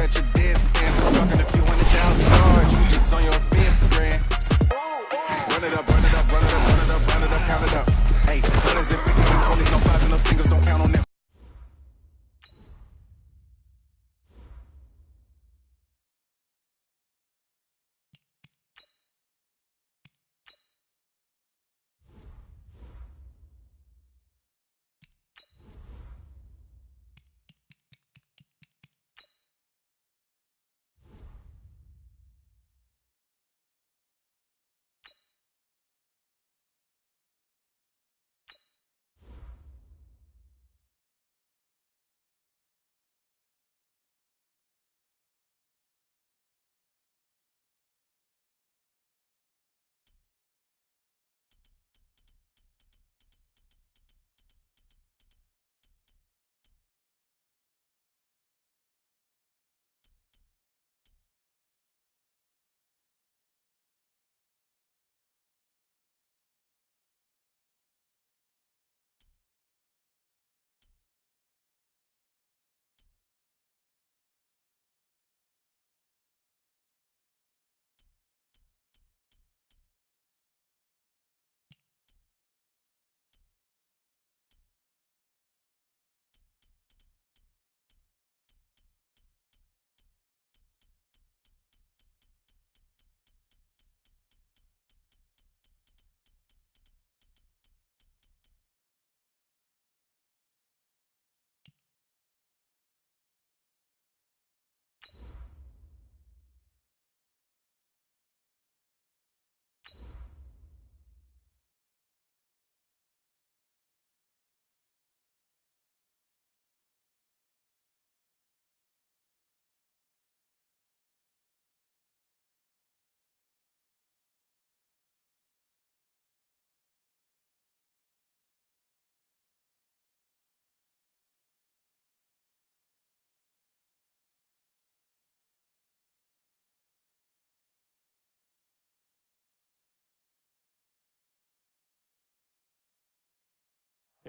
at your desk, and talking if you want it down large. You just on your fifth grand. Run it up, run it up, run it up, run it up, run it up, count it up. Hey, hundreds and fifties and twenties, no fives and no singles, don't count on them.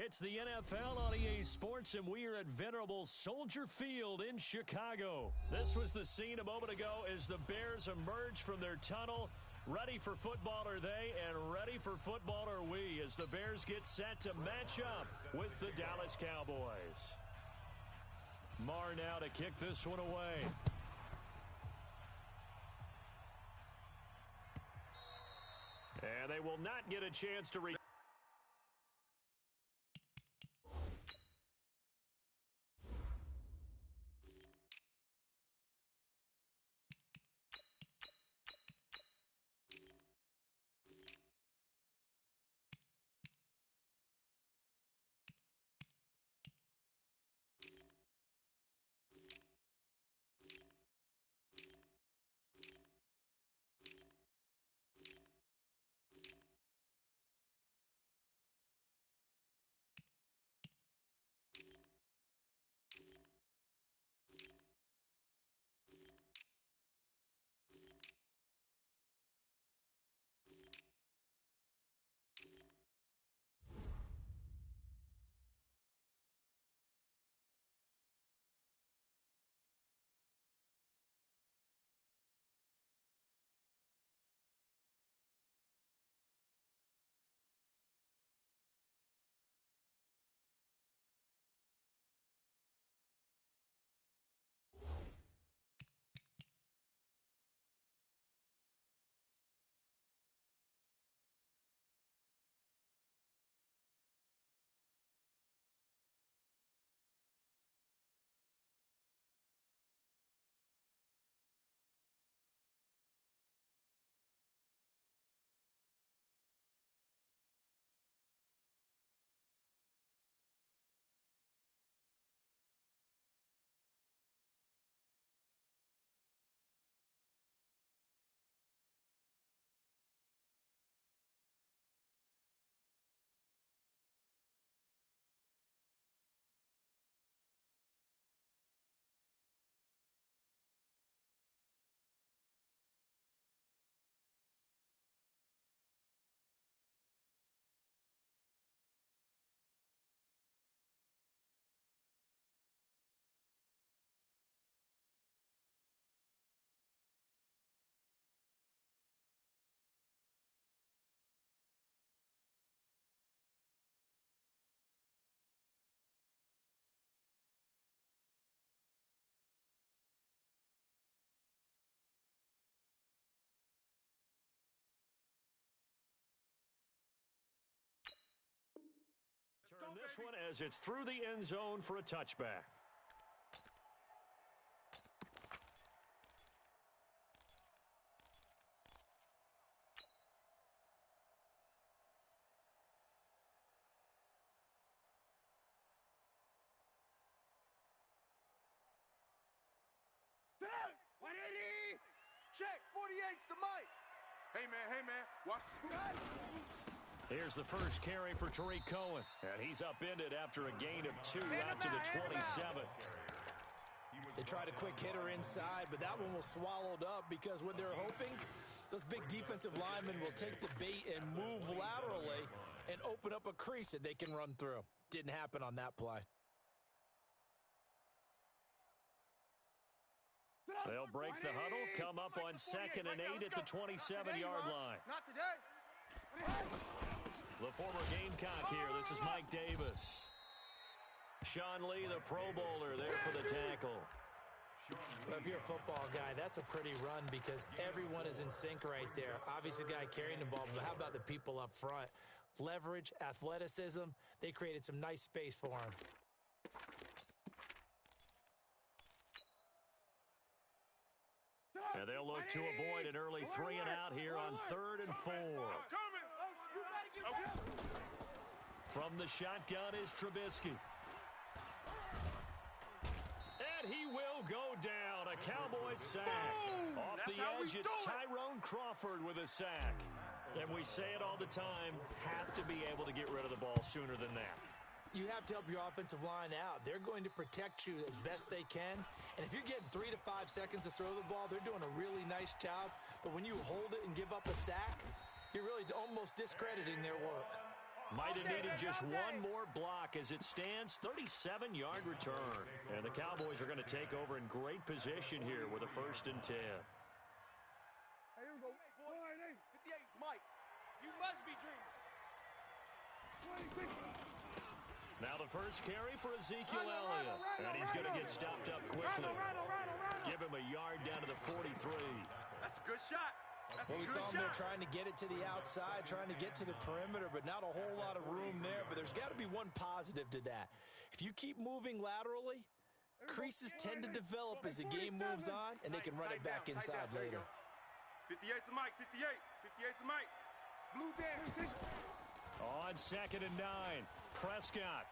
It's the NFL on EA Sports, and we are at venerable Soldier Field in Chicago. This was the scene a moment ago as the Bears emerged from their tunnel. Ready for football are they, and ready for football are we, as the Bears get set to match up with the Dallas Cowboys. Marr now to kick this one away. And they will not get a chance to this one as it's through the end zone for a touchback. Check, 48's the mic. Hey, man, watch. Here's the first carry for Tariq Cohen. And he's upended after a gain of 2 out to the 27. They tried a quick hitter inside, but that one was swallowed up because what they're hoping, those big defensive linemen will take the bait and move laterally and open up a crease that they can run through. Didn't happen on that play. They'll break the huddle, come up on 2nd and 8 at the 27-yard line. Not today. The former Gamecock here. This is Mike Davis. Sean Lee, the Pro Bowler, there for the tackle. Well, if you're a football guy, that's a pretty run because everyone is in sync right there. Obviously, the guy carrying the ball, but how about the people up front? Leverage, athleticism, they created some nice space for him. And they'll look to avoid an early 3 and out here on 3rd and 4. From the shotgun is Trubisky. And he will go down. A Cowboys sack. Off the edge, it's Tyrone Crawford with a sack. And we say it all the time, have to be able to get rid of the ball sooner than that. You have to help your offensive line out. They're going to protect you as best they can. And if you're getting 3 to 5 seconds to throw the ball, they're doing a really nice job. But when you hold it and give up a sack, you're really almost discrediting their work. Might have needed just one more block as it stands, 37-yard return. And the Cowboys are going to take over in great position here with a 1st and 10. Hey, here we go. 58's Mike. You must be dreaming. 26. Now the first carry for Ezekiel Elliott. And he's going to get stopped up quickly. Give him a yard down to the 43. That's a good shot. Well, we saw him there trying to get it to the outside, trying to get to the perimeter, but not a whole lot of room there. But there's got to be one positive to that. If you keep moving laterally, creases tend to develop as the game moves on, and they can run it back inside later. 58's the mic. 58's the mic. Blue dance. On 2nd and 9, Prescott.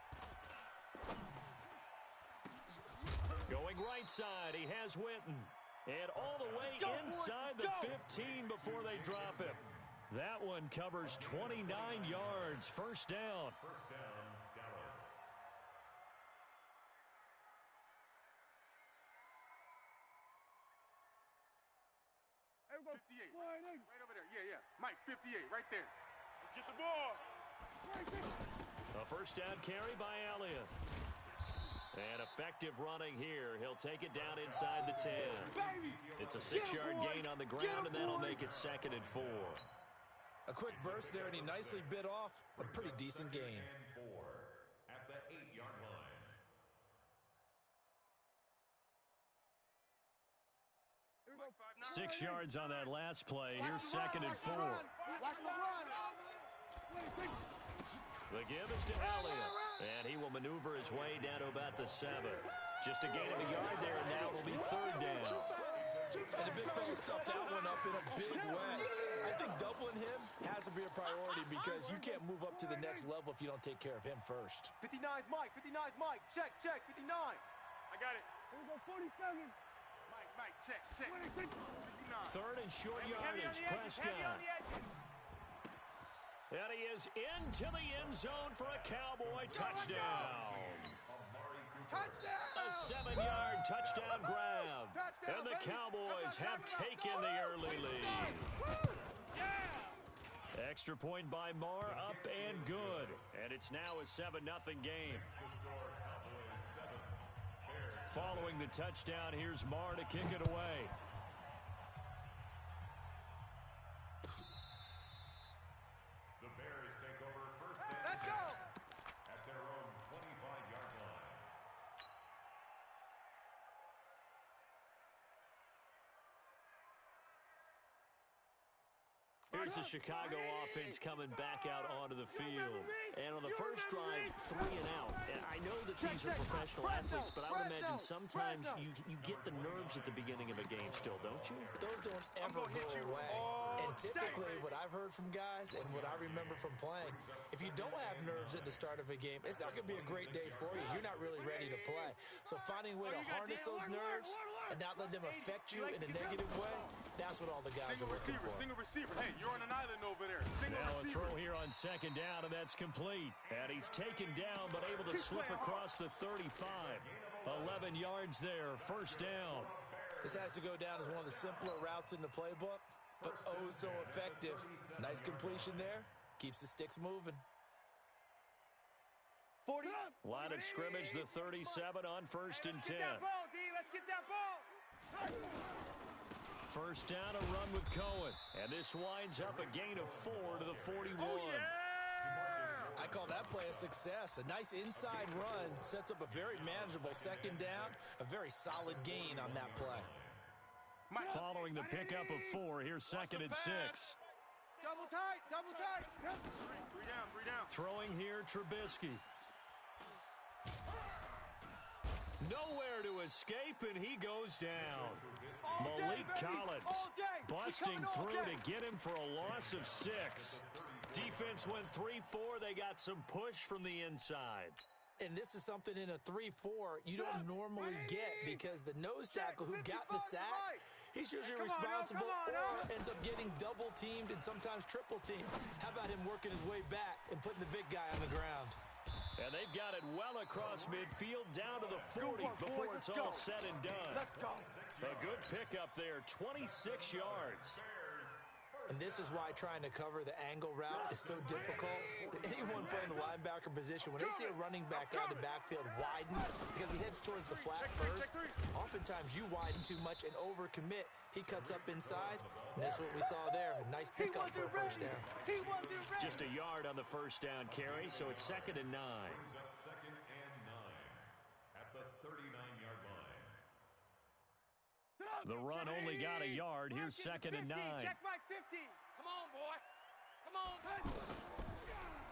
Going right side, he has Witten. And all the way inside the 15 before they drop him. That one covers 29 yards. First down. Dallas. Hey, 58. Right over there. Yeah. Mike, 58, right there. Let's get the ball. A first down carry by Elliott. And effective running here. He'll take it down inside the 10. It's a 6-yard gain on the ground, and that'll make it 2nd and 4. A quick burst there, and he nicely bit off a pretty decent gain. 4 at the 8-yard line. Mike, 6 yards on that last play. Here's 2nd and 4. Watch the run. The give is to Elliott, and he will maneuver his way down to about the 7. Just a gain of a yard there, and now it'll be 3rd down. And the big fella stuffed that one up in a big way. I think doubling him has to be a priority because you can't move up to the next level if you don't take care of him first. 59's Mike. Check. 59. I got it. Here we go, 47. Mike, check. 59. 3rd and short yardage, Prescott. And he is into the end zone for a Cowboy touchdown. Touchdown! A 7-yard touchdown grab. And the Cowboys have taken the early lead. Extra point by Marr, up and good. And it's now a 7-0 game. Following the touchdown, here's Marr to kick it away. The Bears take over 1st and 10. Let's go! At their own 25-yard line. Here's the Chicago offense coming back out onto the field. And on the first drive, 3 and out. And I know that these are professional athletes, but I would imagine sometimes you get the nerves at the beginning of a game still, don't you? Those don't ever go away. And typically what I've heard from guys and what I remember from playing, if you don't have nerves at the start of a game, it's not going to be a great day for you. You're not really ready to play. So finding a way to harness those nerves and not let them affect you in a negative way, that's what all the guys are looking for. Single receiver. Hey, you're on an island over there. Single now receiver. A throw here on second down, and that's complete. And he's taken down, but able to slip across the 35. 11 yards there, first down. This has to go down as one of the simpler routes in the playbook, but oh so effective. Nice completion there. Keeps the sticks moving. 40. Line of scrimmage, the 37 on first and 10. Let's get that ball, D. Let's get that ball. First down, a run with Cohen. And this winds up a gain of 4 to the 41. Oh, yeah! I call that play a success. A nice inside run sets up a very manageable second down. A very solid gain on that play. Following the pickup of 4, here's second and 6. Double tight, double tight. Three down. Throwing here, Trubisky. Nowhere to escape, and he goes down. Malik Collins busting through to get him for a loss of 6. Defense went 3-4. They got some push from the inside. And this is something in a 3-4 you don't normally get because the nose tackle who got the sack, he's usually responsible or ends up getting double teamed and sometimes triple teamed. How about him working his way back and putting the big guy on the ground? And they've got it well across midfield down to the 40 before it's all said and done. Let's go. A good pickup there, 26 yards. And this is why trying to cover the angle route is so difficult. Anyone playing the linebacker position, when they see a running back out of the backfield widen because he heads towards the flat first, oftentimes you widen too much and overcommit. He cuts up inside, and that's what we saw there. A nice pickup for a first down. Just a yard on the first down carry, so it's second and 9. Brings up second and 9 at the 39-yard line. The run only got a yard. Here's second and 9. Check my 50. Come on, boy. Come on.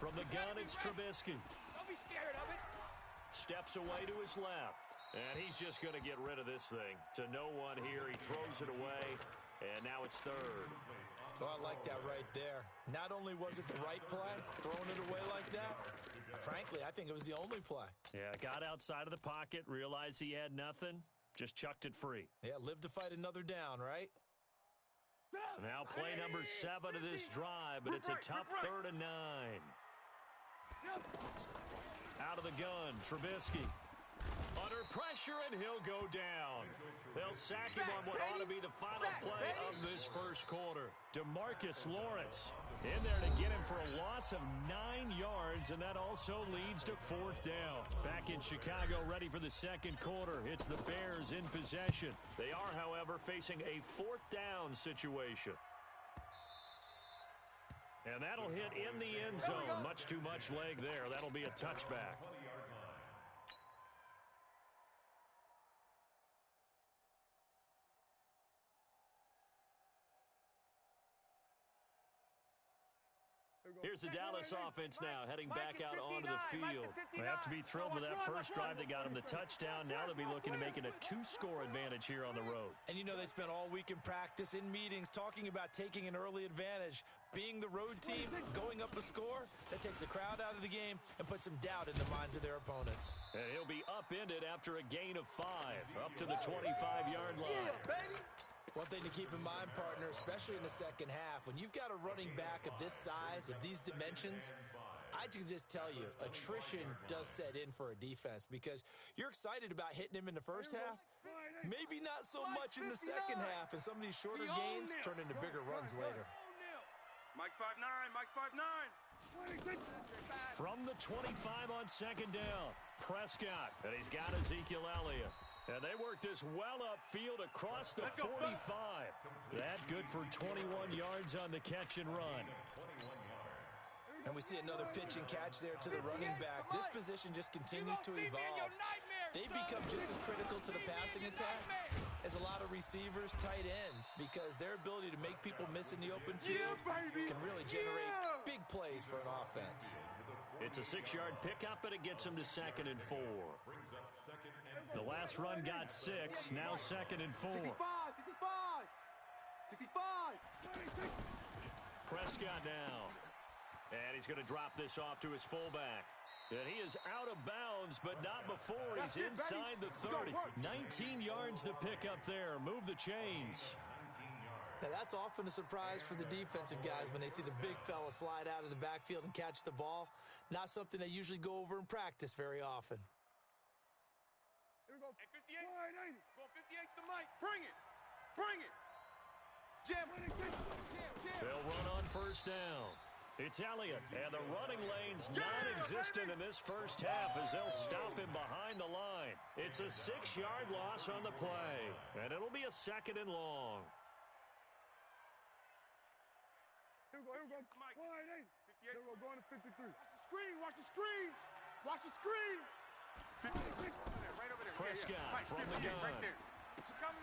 From the gun, it's Trubisky. Don't be scared of it. Steps away to his left. And he's just going to get rid of this thing. To no one here. He throws it away. And now it's third. Oh, I like that right there. Not only was it the right play, throwing it away like that, frankly, I think it was the only play. Yeah, got outside of the pocket, realized he had nothing, just chucked it free. Yeah, live to fight another down, right? Now play number 7 of this drive, but it's a tough third and 9. Out of the gun, Trubisky. Under pressure, and he'll go down. They'll sack him on what ought to be the final play of this first quarter. DeMarcus Lawrence in there to get him for a loss of 9 yards, and that also leads to fourth down. Back in Chicago, ready for the second quarter. It's the Bears in possession. They are, however, facing a fourth down situation. And that'll hit in the end zone. Much too much leg there. That'll be a touchback. Here's the Dallas offense now, heading back out onto the field. They have to be thrilled with that first drive that got them the touchdown. Now they'll be looking to make it a 2-score advantage here on the road. And you know they spent all week in practice, in meetings, talking about taking an early advantage. Being the road team, going up a score, that takes the crowd out of the game and puts some doubt in the minds of their opponents. And he'll be upended after a gain of 5, up to the 25-yard line. One thing to keep in mind, partner, especially in the second half, when you've got a running back of this size, of these dimensions, I can just tell you, attrition does set in for a defense because you're excited about hitting him in the first half, maybe not so much in the second half, and some of these shorter gains turn into bigger runs later. Mike's 5'9", Mike's 5'9". From the 25 on second down, Prescott, and he's got Ezekiel Elliott. And they work this well upfield across the 45. That good for 21 yards on the catch and run. And we see another pitch and catch there to the running back. This position just continues to evolve. They become just as critical to the passing attack is a lot of receivers, tight ends, because their ability to make people miss in the open field can really generate big plays for an offense. It's a 6-yard pickup, and it gets them to 2nd and 4. The last run got 6, now 2nd and 4. 65, 65, 65. Prescott now. And he's going to drop this off to his fullback. And he is out of bounds, but not before he's inside the 30. 19 yards to pick up there. Move the chains. Now, that's often a surprise for the defensive guys when they see the big fella slide out of the backfield and catch the ball. Not something they usually go over in practice very often. Here we go. Hey, 58. Go 58 to Mike. Bring it. Bring it. Jam. Jam. They'll run on first down. It's Elliott, and the running lane's non-existent in this first half as they'll stop him behind the line. It's a 6-yard loss on the play, and it'll be a 2nd and long. Here we go. Mike. 58. Here we go. Going to 53. Watch the screen. Watch the screen. 56. Right over there. Prescott from the gun. Right there. Coming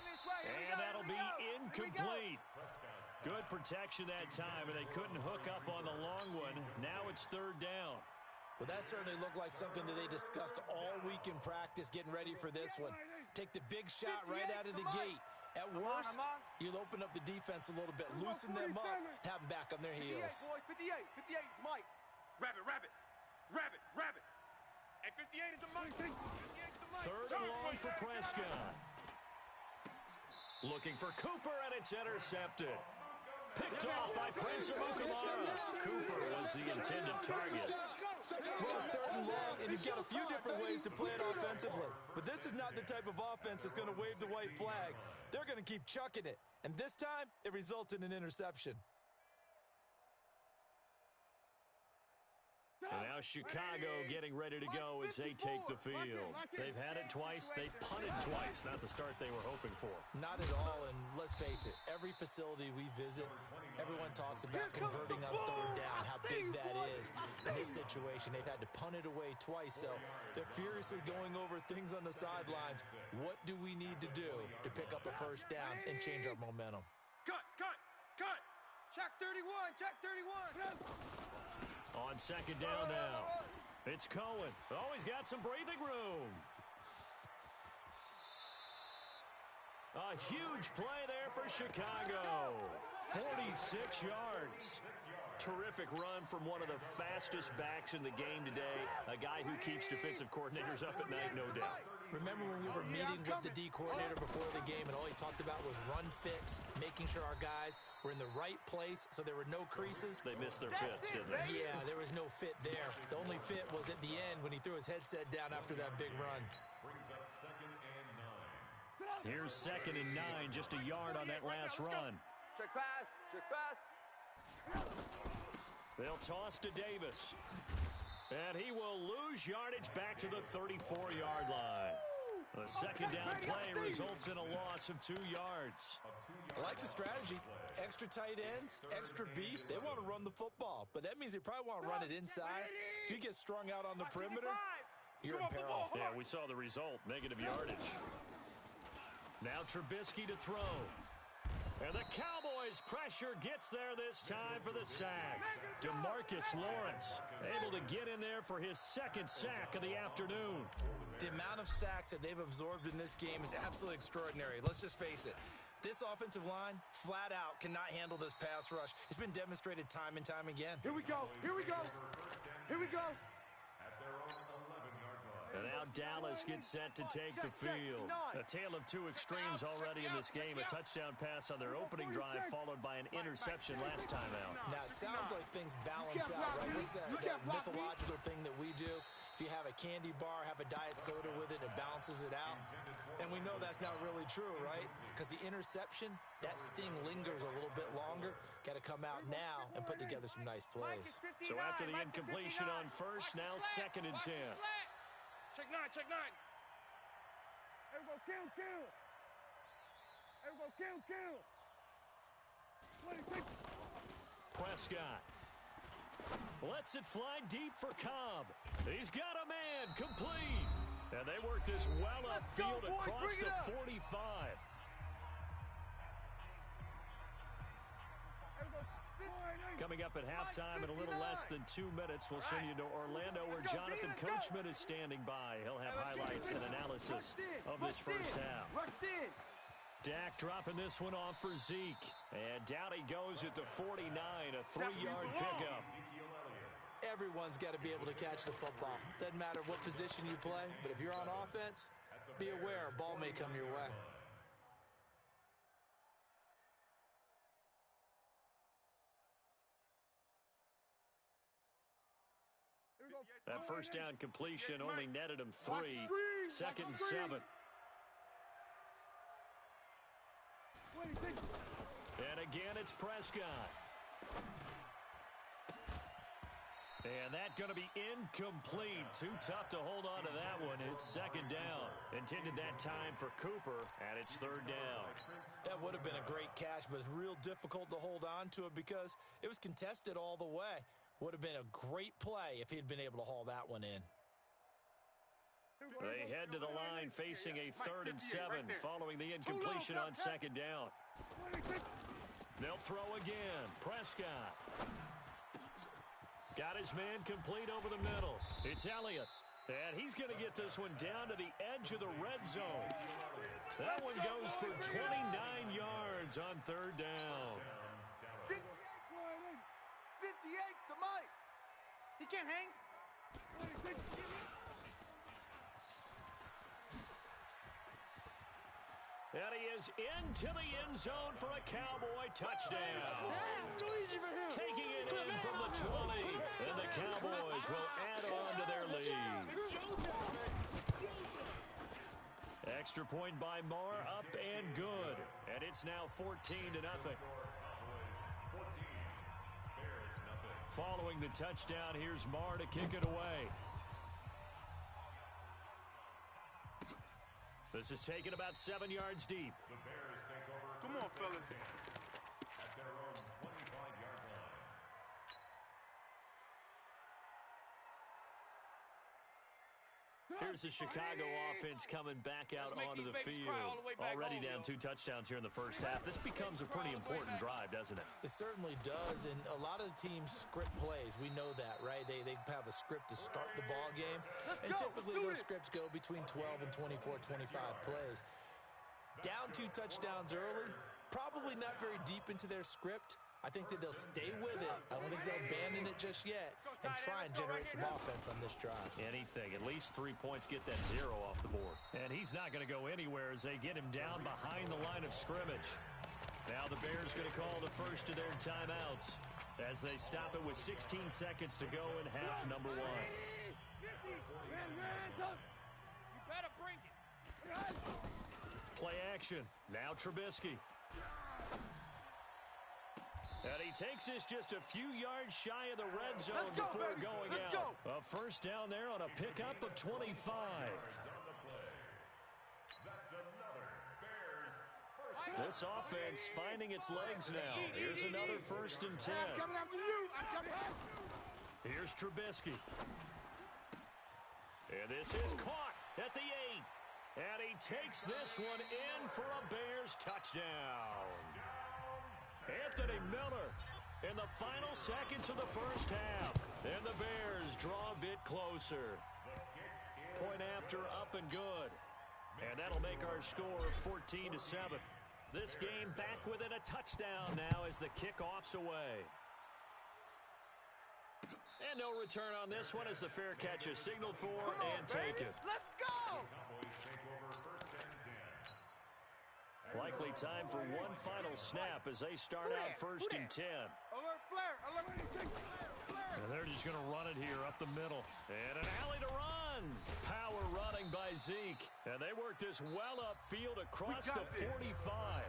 this way. And that'll be incomplete. Good protection that time, and they couldn't hook up on the long one. Now it's 3rd down. Well, that certainly looked like something that they discussed all week in practice getting ready for this one. Take the big shot right out of the gate. At worst, you'll open up the defense a little bit, loosen them up, have them back on their heels. 58, boys. 58 is Mike. Rabbit. And 58 is a Mike. 58 is the Mike. 3rd and long for Prescott. Looking for Cooper, and it's intercepted. Picked off by Prince of Mukamara. Cooper was the intended target. Well, it's 3rd and long, and you've got a few different ways to play it offensively. But this is not the type of offense that's going to wave the white flag. They're going to keep chucking it. And this time, it results in an interception. And now Chicago getting ready to go as they take the field. They've had it twice. They've punted twice. Not the start they were hoping for. Not at all, and let's face it, every facility we visit, everyone talks about converting on 3rd down, how big that is. In this situation, they've had to punt it away twice, so they're furiously going over things on the sidelines. What do we need to do to pick up a 1st down and change our momentum? Cut. Check 31. On 2nd down now. It's Cohen. Oh, he's got some breathing room. A huge play there for Chicago. 46 yards. Terrific run from one of the fastest backs in the game today. A guy who keeps defensive coordinators up at night, no doubt. Remember when we were meeting with the D coordinator before the game and all he talked about was run fits, making sure our guys were in the right place so there were no creases? They missed their fits, didn't they? Yeah, there was no fit there. The only fit was at the end when he threw his headset down after that big run. Here's 2nd and 9, just a yard on that last run. Check pass. They'll toss to Davis. And he will lose yardage back to the 34-yard line. The 2nd down play results in a loss of 2 yards. I like the strategy. Extra tight ends, extra beef. They want to run the football, but that means they probably want to run it inside. If you get strung out on the perimeter, you're in peril. Yeah, we saw the result, negative yardage. Now Trubisky to throw. And the Cowboys' pressure gets there this time for the sack. DeMarcus Lawrence able to get in there for his 2nd sack of the afternoon. The amount of sacks that they've absorbed in this game is absolutely extraordinary. Let's just face it. This offensive line, flat out, cannot handle this pass rush. It's been demonstrated time and time again. Here we go. And now Dallas gets set to take the field. A tale of 2 extremes already in this game. A touchdown pass on their opening drive, followed by an interception last time out. Now, it sounds like things balance out, right? What's that mythological thing that we do? If you have a candy bar, have a diet soda with it, it balances it out. And we know that's not really true, right? Because the interception, that sting lingers a little bit longer. Got to come out now and put together some nice plays. So after the incompletion on first, now 2nd and 10. Check 9. Here we go, kill. 26. Prescott lets it fly deep for Cobb. He's got a man, complete. And they work this well upfield across the 45. Coming up at halftime in a little less than 2 minutes, we'll send you to Orlando where Jonathan Coachman is standing by. He'll have highlights and analysis of this first half. Dak dropping this one off for Zeke. And down he goes at the 49, a 3-yard pickup. Everyone's got to be able to catch the football. Doesn't matter what position you play, but if you're on offense, be aware a ball may come your way. That first down completion only netted him 3. Second and 7. And again, it's Prescott. And that's going to be incomplete. Too tough to hold on to that one. It's second down. Intended that time for Cooper, and it's third down. That would have been a great catch, but it's real difficult to hold on to it because it was contested all the way. Would have been a great play if he had been able to haul that one in. They head to the line facing a 3rd and 7 following the incompletion on second down. They'll throw again. Prescott. Got his man complete over the middle. It's Elliott. And he's going to get this one down to the edge of the red zone. That one goes for 29 yards on third down. 58's the Mike. He can't hang. And he is into the end zone for a Cowboy touchdown. Taking it in from the 20. And the Cowboys will add on to their lead. Extra point by Marr, up and good. And it's now 14-0. Following the touchdown, here's Marr to kick it away. This is taken about 7 yards deep. The Bears take over. Come on, fellas. At their own 25-yard line. Here's the Chicago offense coming back out onto the field. Already down 2 touchdowns here in the first half. This becomes a pretty important drive, doesn't it? It certainly does, and a lot of the teams script plays. We know that, right? They have a script to start the ball game, and typically those scripts go between 12 and 24, 25 plays. Down 2 touchdowns early, probably not very deep into their script. I think that they'll stay with it. I don't think they'll abandon it just yet and try and generate some offense on this drive. Anything. At least 3 points, get that 0 off the board. And he's not going to go anywhere as they get him down behind the line of scrimmage. Now the Bears going to call the first of their timeouts as they stop it with 16 seconds to go in half number 1. You better bring it. Play action. Now Trubisky. And he takes this just a few yards shy of the red zone before going out. A first down there on a pickup of 25. That's another Bears This offense finding its legs now. Here's another 1st and 10. I'm coming after you. I'm coming after you. Here's Trubisky. And this is caught at the 8. And he takes this one in for a Bears touchdown. Anthony Miller in the final seconds of the first half. And the Bears draw a bit closer. Point after, up and good. And that'll make our score 14-7. This game back within a touchdown now as the kickoff's away. And no return on this one as the fair catch is signaled for and taken. Let's go! Cowboys take over 1st and 10. Likely time for one final snap as they start out 1st and 10. Alert flare! Alert flare! And they're just going to run it here up the middle. And an alley to run. Power running by Zeke. And they work this well upfield across the 45.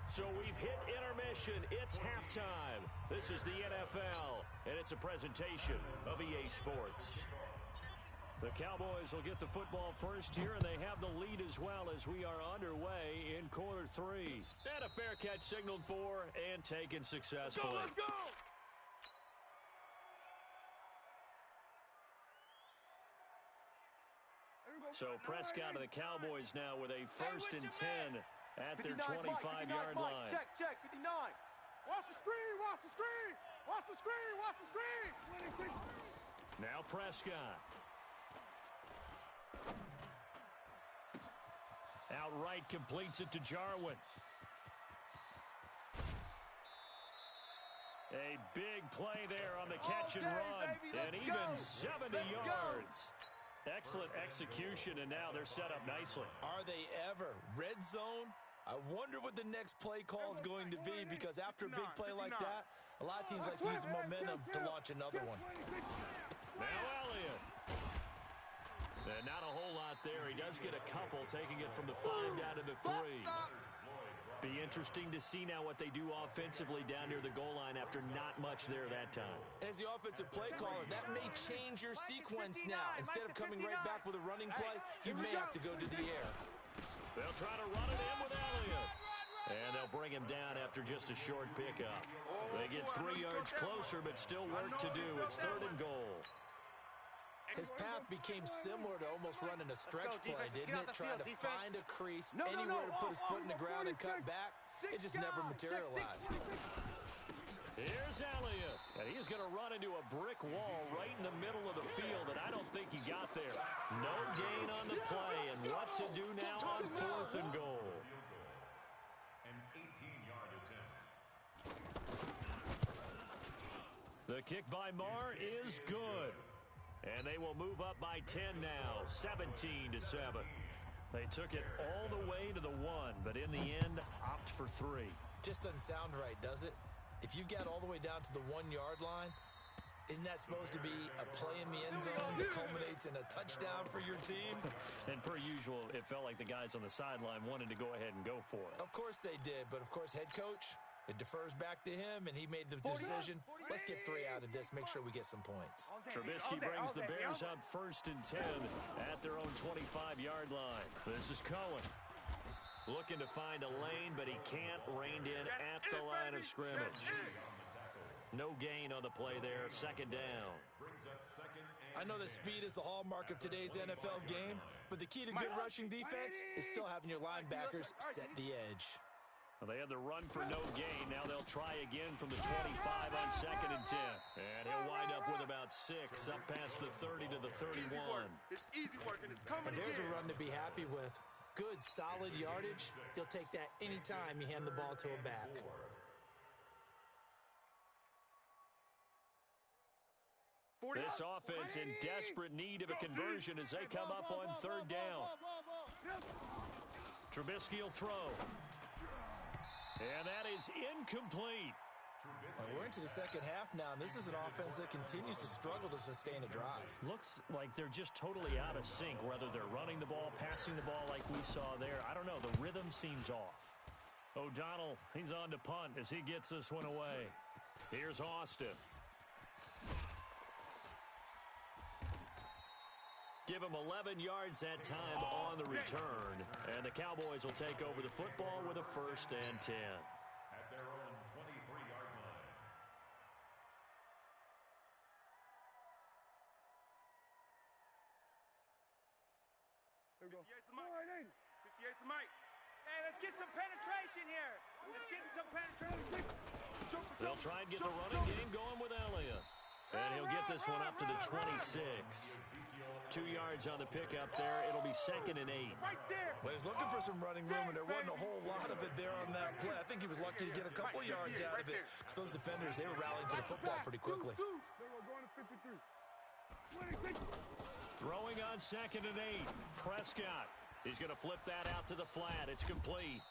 So we've hit intermission. It's halftime. This is the NFL, and it's a presentation of EA Sports. The Cowboys will get the football first here, and they have the lead as well as we are underway in quarter 3. And a fair catch signaled for and taken successfully. Let's go! So Prescott and the Cowboys now with a 1st and 10 at their 25-yard line. Check, 59. Watch the screen, watch the screen. Watch the screen, watch the screen. Now Prescott. Outright completes it to Jarwin. A big play there on the catch and run. And even 70 yards. Excellent execution, and now they're set up nicely. Are they ever? Red zone? I wonder what the next play call is going to be, because after a big play like that, a lot of teams like to use momentum to launch another one. Now Elliott. And not a whole lot there. He does get a couple, taking it from the 5 down to the 3. Be interesting to see now what they do offensively down near the goal line after not much there that time. As the offensive play caller, that may change your sequence now. Instead of coming right back with a running play, you may have to go to the air. They'll try to run it in with Elliott. And they'll bring him down after just a short pickup. They get 3 yards closer, but still work to do. It's 3rd and goal. His path became similar to almost running a stretch play, didn't it? Trying to find a crease, anywhere to put his foot in the ground and cut back. It just never materialized. Here's Elliott, and he's going to run into a brick wall right in the middle of the field, and I don't think he got there. No gain on the play, and what to do now on 4th and goal. An 18-yard attempt. The kick by Marr is good. And they will move up by 10 now, 17-7. They took it all the way to the 1, but in the end, opt for 3. Just doesn't sound right, does it? If you get all the way down to the 1-yard line, isn't that supposed to be a play in the end zone that culminates in a touchdown for your team? And per usual, it felt like the guys on the sideline wanted to go ahead and go for it. Of course they did, but of course head coach, it defers back to him, and he made the decision. Let's get 3 out of this, make sure we get some points. Trubisky brings the Bears up 1st and 10 at their own 25-yard line. This is Cohen. Looking to find a lane, but he can't. Reined in at the line of scrimmage. No gain on the play there. 2nd down. I know that speed is the hallmark of today's NFL game, but the key to good rushing defense is still having your linebackers set the edge. Well, they had the run for no gain. Now they'll try again from the 25 on 2nd and 10. And he'll wind up with about 6, up past the 30 to the 31. It's easy work, and it's coming And there's again. a run to be happy with. Good, solid yardage. He'll take that anytime you hand the ball to a back. This offense in desperate need of a conversion as they come up on 3rd down. Trubisky will throw. And that is incomplete. We're into the 2nd half now, and this is an offense that continues to struggle to sustain a drive. Looks like they're just totally out of sync, whether they're running the ball, passing the ball like we saw there. I don't know. The rhythm seems off. O'Donnell, he's on to punt as he gets this one away. Here's Austin. Give him 11 yards that time on the return. And the Cowboys will take over the football with a 1st and 10. At their own 23-yard line. Here we go. 58's the mic. Hey, let's get some penetration here. Let's get some penetration. They'll try and get the running game going with Elliott. And he'll get this one up to the 26. 2 yards on the pickup there. It'll be 2nd and 8. Right there. Well, he was looking for some running room, and there wasn't a whole lot of it there on that play. I think he was lucky to get a couple of yards out of it. Because those defenders, they were rallying to the football pretty quickly. Going to 53. Throwing on 2nd and 8. Prescott. He's going to flip that out to the flat. It's complete.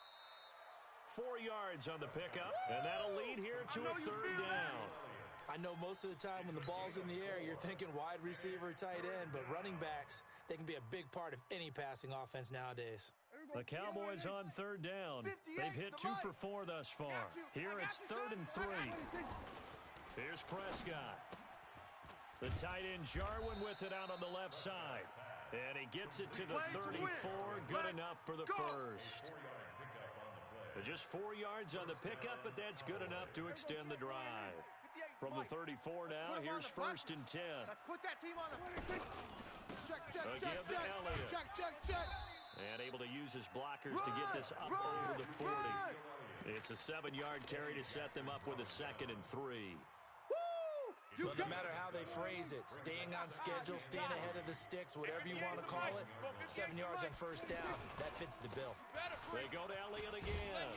4 yards on the pickup, and that'll lead here to a 3rd down. I know most of the time when the ball's in the air, you're thinking wide receiver, tight end, but running backs, they can be a big part of any passing offense nowadays. The Cowboys on 3rd down. They've hit 2 for 4 thus far. Here it's 3rd and 3. Here's Prescott. The tight end Jarwin with it out on the left side. And he gets it to the 34. Good enough for the first. Just 4 yards on the pickup, but that's good enough to extend the drive. From the 34 now, here's 1st and 10. Let's put that team on the check. give to Elliott. Check. And able to use his blockers to get this up over the 40. It's a 7-yard carry to set them up with a 2nd and 3. Well, no matter how they phrase it, staying on schedule, staying ahead of the sticks, whatever you want to call it, 7 yards on first down, that fits the bill. They go to Elliott again.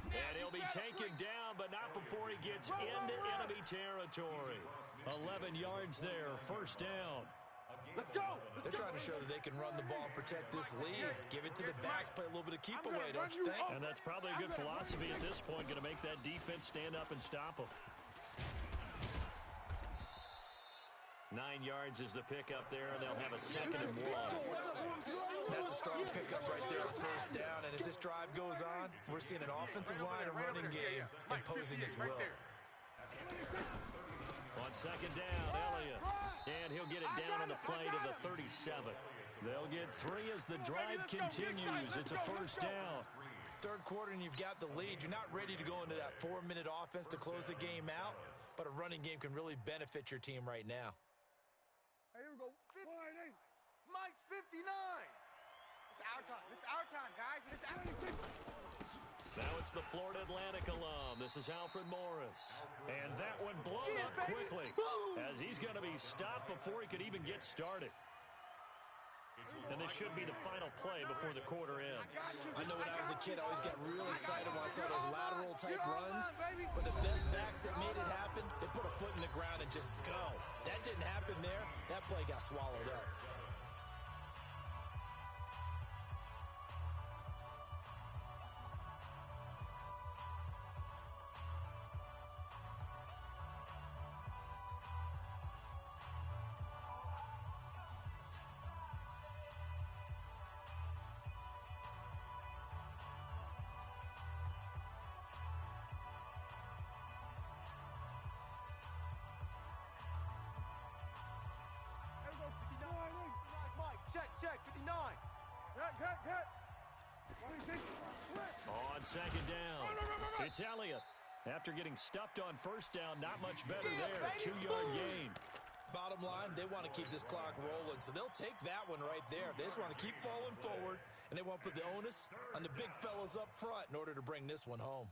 And he'll be taken down, but not before he gets into enemy territory. 11 yards there, first down. Let's go. They're trying to show that they can run the ball and protect this lead. Give it to the backs, play a little bit of keep away, don't you think? And that's probably a good philosophy at this point, going to make that defense stand up and stop them. 9 yards is the pickup there, and they'll have a 2nd and 1. That's a strong pickup right there on first down, and as this drive goes on, we're seeing an offensive line and running game imposing its will. On 2nd down, Elliott. And he'll get it down on the play to the 37. They'll get 3 as the drive continues. It's a first down. Third quarter, and you've got the lead. You're not ready to go into that 4-minute offense to close the game out, but a running game can really benefit your team right now. Hey, here we go. Mike's 59. It's our time. This is our time, guys. It's our time. Now it's the Florida Atlantic alum. This is Alfred Morris. And that one blown up quickly as he's going to be stopped before he could even get started. And this should be the final play before the quarter ends. I know when I was a kid, I always got real excited when I saw those lateral-type runs. But the best backs that made it happen, they put a foot in the ground and just go. That didn't happen there. That play got swallowed up. Check, 59. Cut. On 2nd down, it's Elliott. After getting stuffed on first down, not much better there. 2-yard gain. Bottom line, they want to keep this clock rolling, so they'll take that one right there. They just want to keep falling forward, and they want to put the onus on the big fellas up front in order to bring this one home.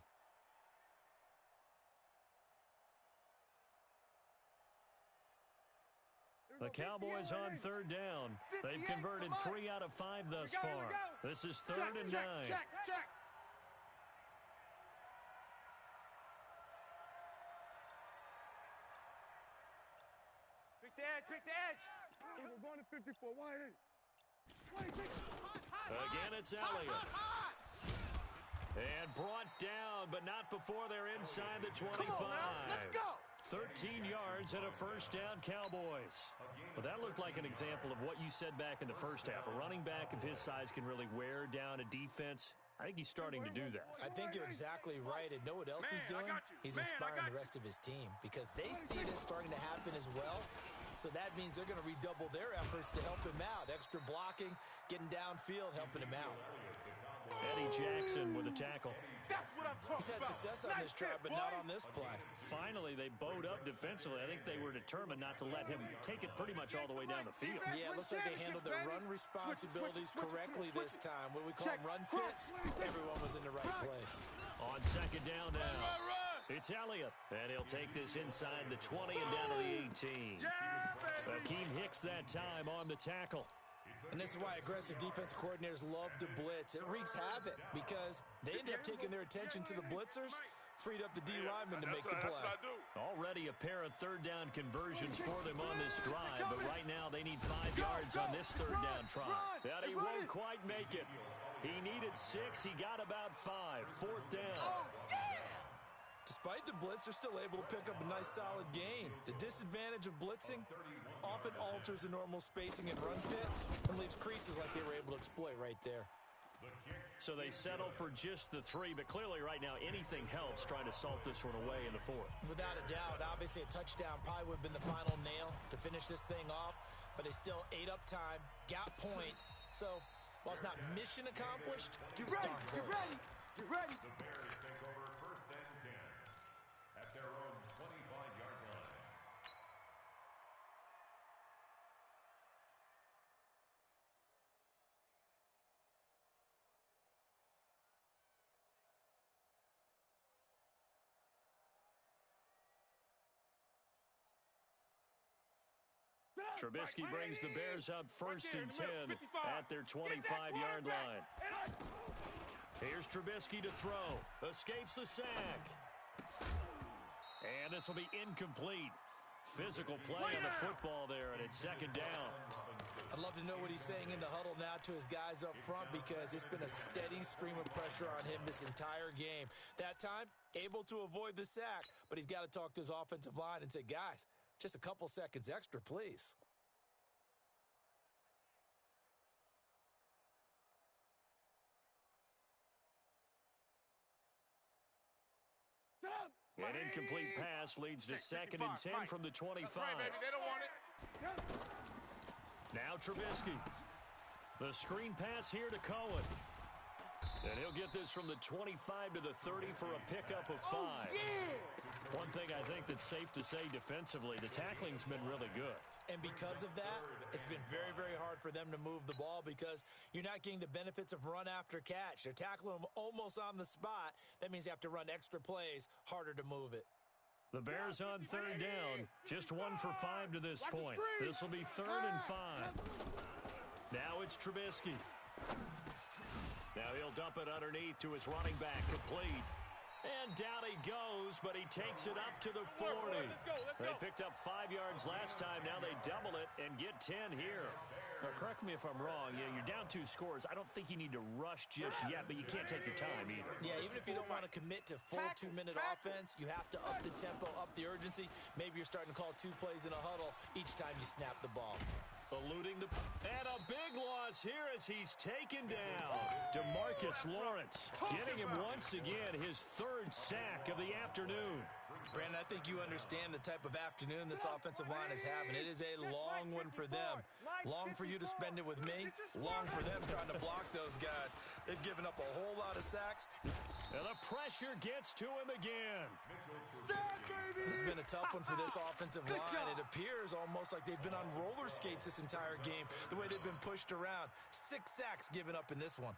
The Cowboys on 3rd down. They've converted 3 out of 5 thus far. This is 3rd and 9. Check. Pick the edge. We're going to 54. Wide. Again, it's Elliott. And brought down, but not before they're inside the 25. Come on now, let's go. 13 yards and a first down, Cowboys. Well, that looked like an example of what you said back in the first half. A running back of his size can really wear down a defense. I think he's starting to do that. I think you're exactly right. And know what else he's doing? He's inspiring the rest of his team because they see this starting to happen as well. So that means they're going to redouble their efforts to help him out. Extra blocking, getting downfield, helping him out. Eddie Jackson with a tackle. That's what I'm talking about. He's had success on this drive, but not on this play. Finally, they bowed up defensively. I think they were determined not to let him take it pretty much all the way down the field. Yeah, it looks like they handled their run responsibilities correctly this time. What we call them run fits, everyone was in the right place. On 2nd down now, it's Elliott. And he'll take this inside the 20 and down to the 18. Akeem Hicks that time on the tackle. And this is why aggressive defense coordinators love to blitz. It wreaks havoc because they end up taking their attention to the blitzers, freed up the D lineman to make the play. Already a pair of 3rd down conversions for them on this drive, but right now they need 5 yards on this 3rd down try. But he won't quite make it. He needed 6. He got about 5. 4th down. Despite the blitz, they're still able to pick up a nice solid gain. The disadvantage of blitzing often alters the normal spacing and run fits and leaves creases like they were able to exploit right there. So they settle for just the 3, but clearly right now anything helps trying to salt this one away in the 4th. Without a doubt, obviously a touchdown probably would have been the final nail to finish this thing off, but they still ate up time, got points. So while it's not mission accomplished, it's darn close. Get ready. The Bears take over 1st and 10 at their own 25-yard line. Trubisky brings the Bears up 1st and 10 at their 25-yard line. Here's Trubisky to throw. Escapes the sack. And this will be incomplete. Physical play on the football there, and it's 2nd down. I'd love to know what he's saying in the huddle now to his guys up front, because it's been a steady stream of pressure on him this entire game. That time, able to avoid the sack, but he's got to talk to his offensive line and say, guys, just a couple seconds extra, please. An incomplete pass leads to 2nd and 10 from the 25. That's right, baby. They don't want it. Now Trubisky. The screen pass here to Cohen. And he'll get this from the 25 to the 30 for a pickup of 5. Oh, yeah. One thing I think that's safe to say defensively, the tackling's been really good. And because of that, it's been very, very hard for them to move the ball, because you're not getting the benefits of run after catch. They're tackling them almost on the spot. That means you have to run extra plays, harder to move it. The Bears on 3rd down, just 1 for 5 to this point. This will be 3rd and 5. Now it's Trubisky. Now he'll dump it underneath to his running back, complete. And down he goes, but he takes it up to the 40. They picked up 5 yards last time. Now they double it and get 10 here. Now, correct me if I'm wrong. Yeah, you're down 2 scores. I don't think you need to rush just yet, but you can't take your time either. Yeah, even if you don't want to commit to full 2-minute offense, you have to up the tempo, up the urgency. Maybe you're starting to call 2 plays in a huddle each time you snap the ball. Eluding the... And a big loss here as he's taken down. DeMarcus Lawrence getting him once again his 3rd sack of the afternoon. Brandon, I think you understand the type of afternoon this offensive line is having. It is a long one for them. Long for you to spend it with me. Long for them trying to block those guys. They've given up a whole lot of sacks. And the pressure gets to him again. This has been a tough one for this offensive line. It appears almost like they've been on roller skates this entire game, the way they've been pushed around. 6 sacks given up in this one.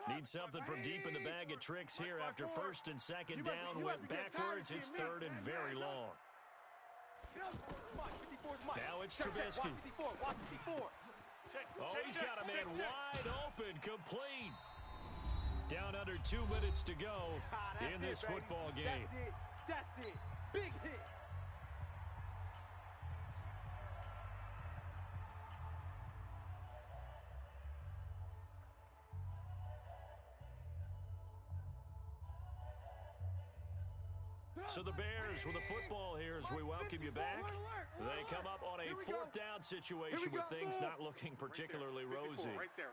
Need something from deep in the bag of tricks here after 1st and 2nd down went backwards. It's 3rd and very long. Now it's Trubisky. Oh, he's got a man wide open, complete. Down under 2 minutes to go in this football game. That's it. Big hit. So the Bears with the football here as we welcome you back. They come up on a 4th down situation with things not looking particularly rosy. Right there.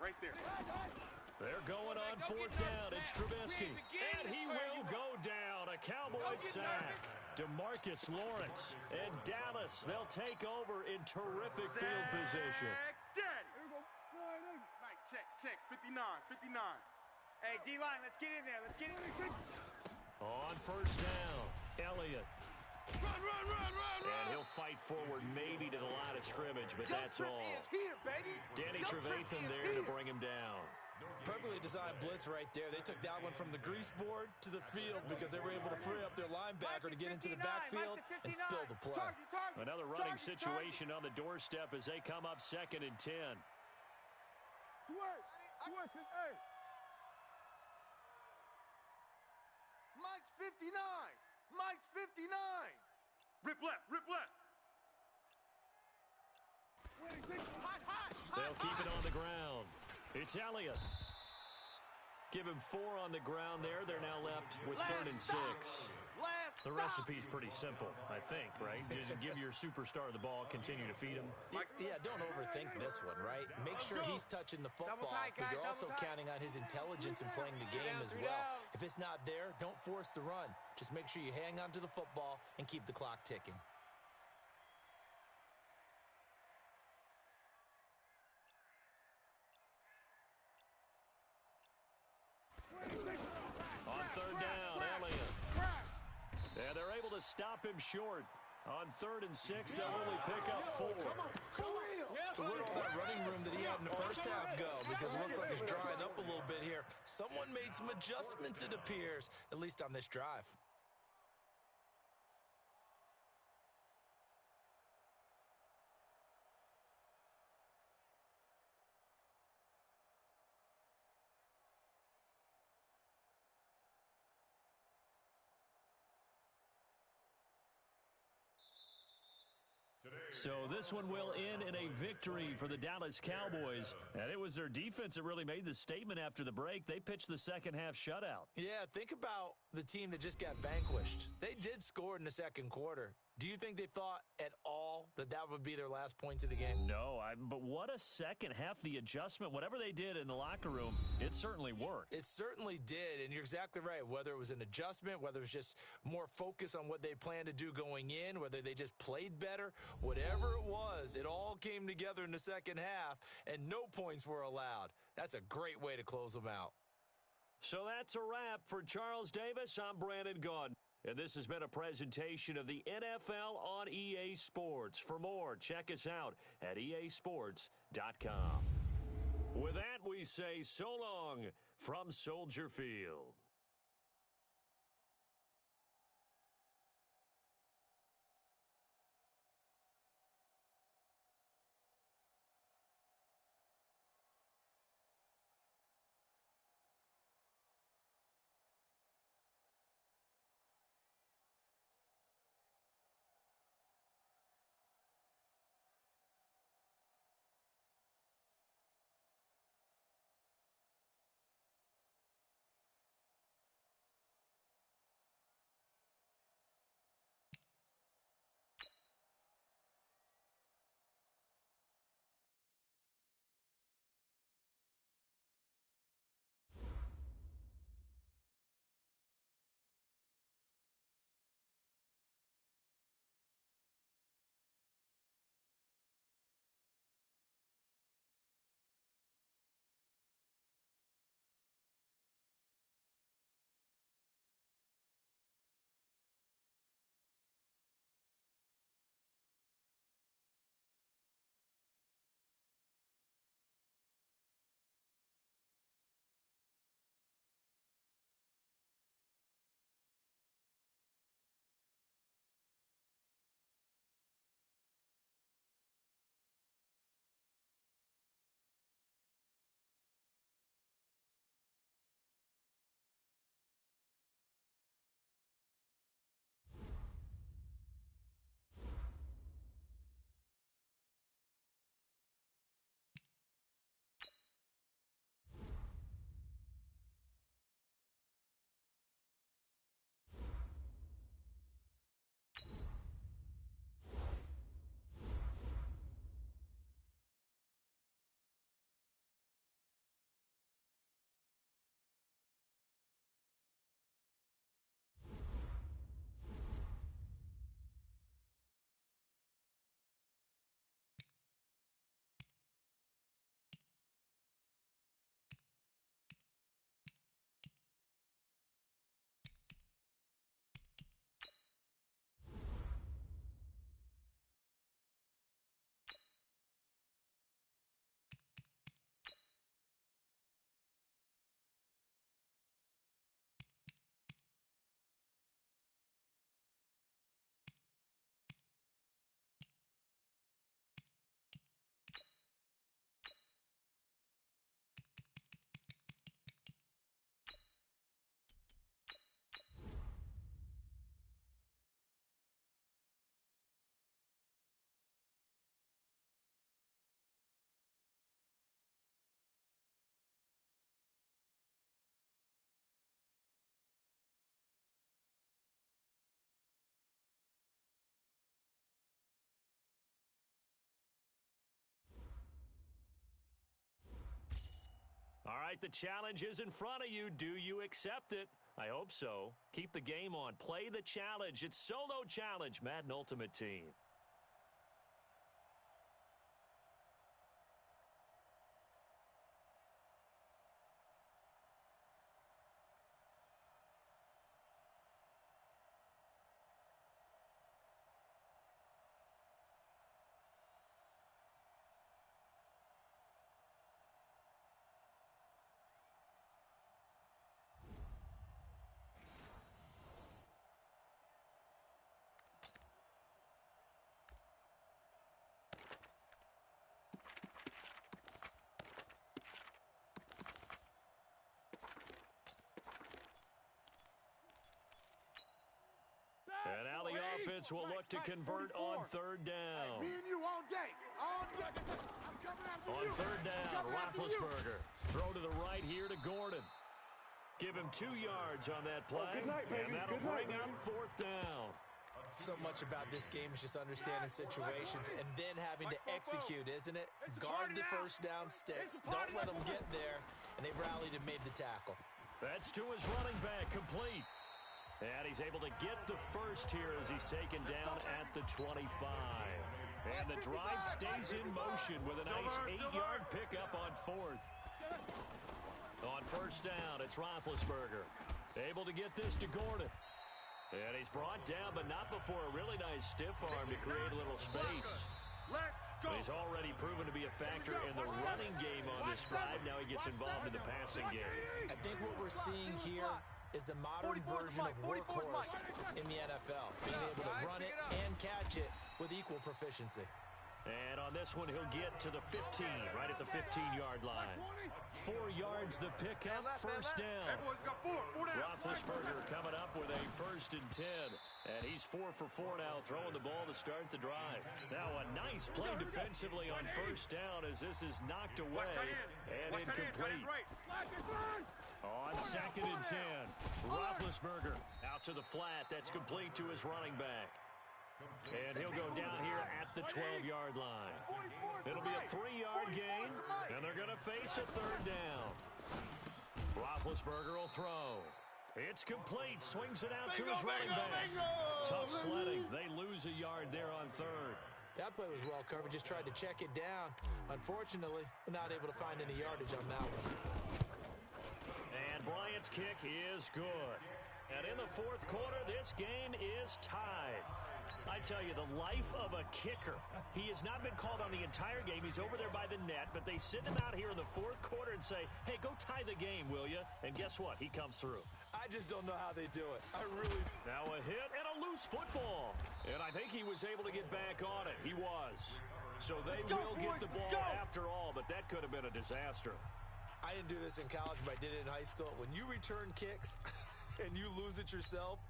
They're going on 4th down. It's Trubisky. And he will go down. A Cowboys sack. DeMarcus Lawrence and Dallas, they'll take over in terrific field position. Mike, check. 59. Hey, D-line, let's get in there. On 1st down, Elliott. Run. And he'll fight forward maybe to the line of scrimmage, but that's all. Danny Trevathan there to bring him down. Perfectly designed blitz right there. They took that one from the grease board to the field because they were able to free up their linebacker to get into the backfield and spill the play. Another running situation on the doorstep as they come up 2nd and 10. Mike's 59. Rip left. Hot. They'll keep it on the ground. It's Elliott. Give him 4 on the ground there. They're now left with 3rd and 6. The recipe's pretty simple, I think, right? Just give your superstar the ball, continue to feed him. Yeah, don't overthink this one, right? Make sure he's touching the football, but you're also counting on his intelligence in playing the game as well. If it's not there, don't force the run. Just make sure you hang on to the football and keep the clock ticking. On 3rd down, Elliott. And they're able to stop him short. On 3rd and 6, they'll only pick up 4. So where'd all that running room that he had in the first half go? Because it looks like it's drying up a little bit here. Someone made some adjustments, it appears, at least on this drive. So this one will end in a victory for the Dallas Cowboys. And it was their defense that really made the statement after the break. They pitched the second half shutout. Yeah, think about the team that just got vanquished. They did score in the second quarter. Do you think they thought at all that that would be their last points of the game? No, but what a second half. The adjustment, whatever they did in the locker room, it certainly worked. It certainly did, and you're exactly right. Whether it was an adjustment, whether it was just more focus on what they planned to do going in, whether they just played better, whatever it was, it all came together in the second half, and no points were allowed. That's a great way to close them out. So that's a wrap for Charles Davis. I'm Brandon Gaudin. And this has been a presentation of the NFL on EA Sports. For more, check us out at easports.com. With that, we say so long from Soldier Field. All right, the challenge is in front of you. Do you accept it? I hope so. Keep the game on. Play the challenge. It's Solo Challenge, Madden Ultimate Team. Patriots will look to convert on third down. Me and you all day. All day. I'm coming after On you. third down, I'm coming after you. Roethlisberger. Throw to the right here to Gordon. Give him 2 yards on that play, good night, baby. and that'll Good night, bring up baby. fourth down. So much about this game is just understanding situations and then having to execute, isn't it? Guard the first down sticks. Don't let them get there. And they rallied and made the tackle. That's to his running back, complete. And he's able to get the first here as he's taken down at the 25. And the drive stays in motion with a nice 8-yard pickup on fourth. On first down, it's Roethlisberger. Able to get this to Gordon. And he's brought down, but not before a really nice stiff arm to create a little space. He's already proven to be a factor in the running game on this drive. Now he gets involved in the passing game. I think what we're seeing here is the modern version of workhorse in the NFL. Being able to run it and catch it with equal proficiency. And on this one, he'll get to the 15, right at the 15-yard line. 4 yards the pickup, first down. Roethlisberger coming up with a 1st and 10. And he's 4 for 4 now, throwing the ball to start the drive. Now a nice play defensively on first down as this is knocked away and incomplete. On 2nd and 10, Roethlisberger out to the flat. That's complete to his running back. And he'll go down here at the 12-yard line. It'll be a 3-yard gain, and they're going to face a 3rd down. Roethlisberger will throw. It's complete. Swings it out to his running back. Tough sledding. They lose a yard there on 3rd. That play was well covered. Just tried to check it down. Unfortunately, not able to find any yardage on that one. And Bryant's kick is good. And in the 4th quarter, this game is tied. I tell you, the life of a kicker. He has not been called on the entire game. He's over there by the net, but they send him out here in the 4th quarter and say, hey, go tie the game, will you? And guess what? He comes through. I just don't know how they do it. I really... Now a hit and a loose football. And I think he was able to get back on it. He was. So they will get the ball after all, but that could have been a disaster. I didn't do this in college, but I did it in high school. When you return kicks and you lose it yourself,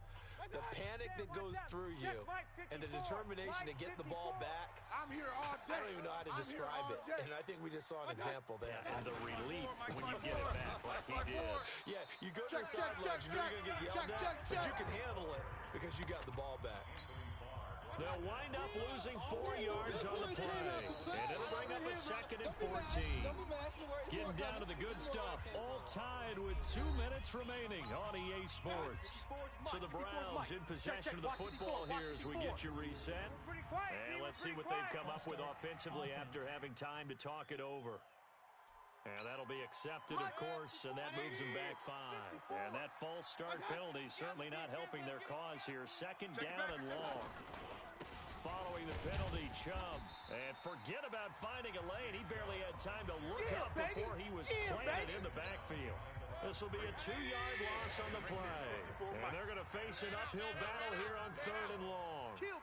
the panic that goes through you and the determination to get the ball back, I'm here all day. I don't even know how to describe it. And I think we just saw an example there. And the relief when you get it back like he did. Yeah, you go to the sidelines, you know you're going to get yelled at, but you can handle it because you got the ball back. They'll wind up losing 4 yards on the play. And it'll bring up a 2nd and 14. Getting down to the good stuff. All tied with 2 minutes remaining on EA Sports. So the Browns in possession of the football here as we get you reset. And let's see what they've come up with offensively after having time to talk it over. And that'll be accepted, of course, and that moves them back 5. And that false start penalty certainly not helping their cause here. 2nd down and long. Following the penalty, Chubb. And forget about finding a lane. He barely had time to look up before he was planted in the backfield. This will be a 2-yard loss on the play. And they're going to face an uphill battle here on 3rd and long. Kill.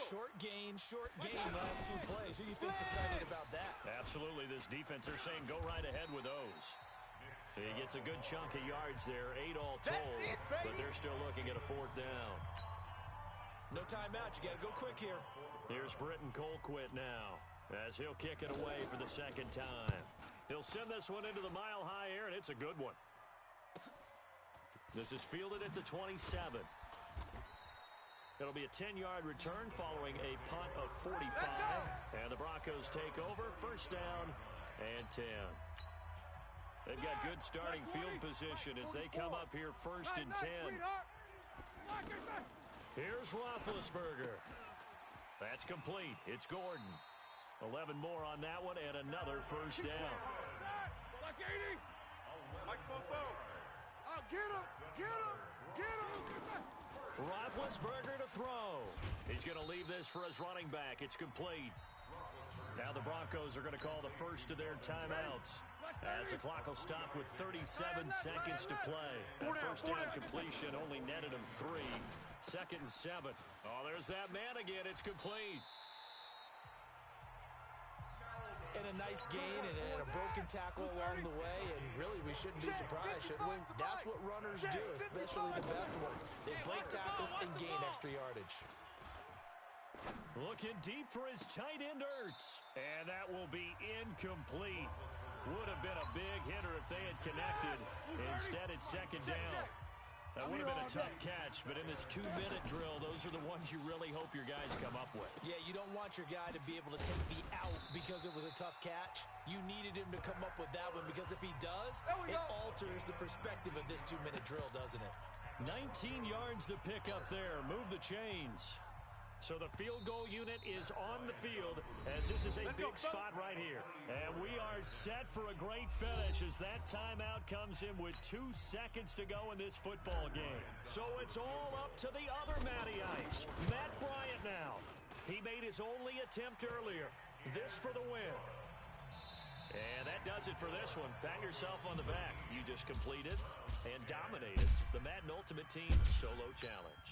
Short gain, last 2 plays. Who do you think's excited about that? Absolutely, this defense, they're saying go right ahead with those. He gets a good chunk of yards there, 8 all told, but they're still looking at a 4th down. No timeout. You got to go quick here. Here's Britton Colquitt now as he'll kick it away for the 2nd time. He'll send this one into the mile-high air, and it's a good one. This is fielded at the 27. It'll be a 10-yard return following a punt of 45. And the Broncos take over. 1st down and 10. They've got good starting field position as they come up here 1st and 10. Here's Roethlisberger. That's complete. It's Gordon. 11 more on that one and another 1st down. Get him. Roethlisberger to throw. He's going to leave this for his running back. It's complete. Now the Broncos are going to call the first of their timeouts as the clock will stop with 37 seconds to play. That 1st down completion only netted him 3. 2nd and 7. Oh, there's that man again. It's complete. And a nice gain and a broken tackle along the way, and really we shouldn't be surprised, should we? That's what runners do, especially the best ones. They break tackles and gain extra yardage. Looking deep for his tight end, Ertz. And that will be incomplete. Would have been a big hitter if they had connected. Instead, it's second down. That would have been a tough catch, but in this 2-minute drill, those are the ones you really hope your guys come up with. Yeah, you don't want your guy to be able to take the out because it was a tough catch. You needed him to come up with that one because if he does, it alters the perspective of this 2-minute drill, doesn't it? 19 yards to pick up there. Move the chains. So the field goal unit is on the field as this is a big spot right here. And we are set for a great finish as that timeout comes in with 2 seconds to go in this football game. So it's all up to the other Matty Ice, Matt Bryant now. He made his only attempt earlier. This for the win. And that does it for this one. Pat yourself on the back. You just completed and dominated the Madden Ultimate Team Solo Challenge.